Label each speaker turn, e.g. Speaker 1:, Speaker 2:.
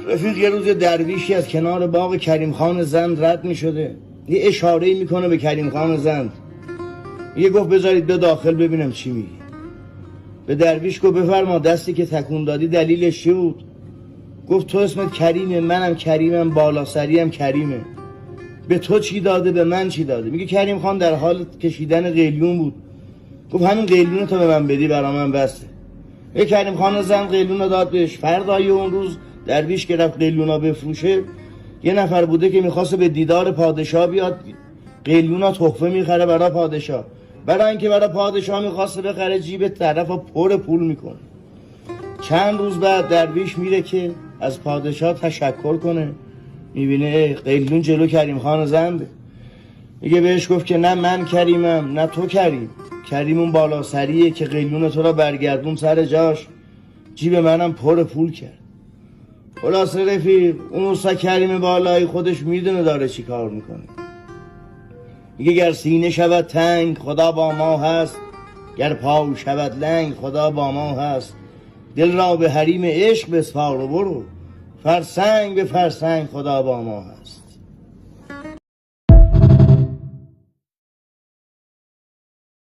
Speaker 1: رفیق یه روز درویشی از کنار باغ کریم خان زند رد می شده، یه اشاره میکنه به کریم خان زند. یه گفت بذارید به داخل ببینم چی میگی. به درویش گفت بفرما دستی که تکون دادی دلیلش چی بود؟ گفت تو اسمت کریمه، منم کریمم، بالا سریم کریمه. به تو چی داده به من چی داده؟ میگه کریم خان در حال کشیدن قلیون بود، گفت همین قلیون تو به من بدی برا من بسته. یه کریم خان زن قلیون رو داد بهش. فردای اون روز درویش که رفت قلیونا بفروشه، یه نفر بوده که میخواست به دیدار پادشاه بیاد، قلیونا تحفه میخره برای پادشاه. برای اینکه برای پادشاه میخواست بخره، جیب طرف رو پر پول میکنه. چند روز بعد درویش میره که از پادشاه تشکر کنه، میبینه قلیون جلو کریم خان زنده. میگه بهش گفت که نه من کریمم نه تو کریم، کریم اون بالا سریه که قلیون تو را برگردون سر جاش، جیب منم پر پول کرد. خلاصه رفیق اون اوستا کریم بالایی خودش میدونه داره چی کار میکنه. میگه گر سینه شود تنگ خدا با ما هست، گر پای شود لنگ خدا با ما هست. دل را به حریم عشق بسپار و برو، فرسنگ به فرسنگ خدا با ما هست.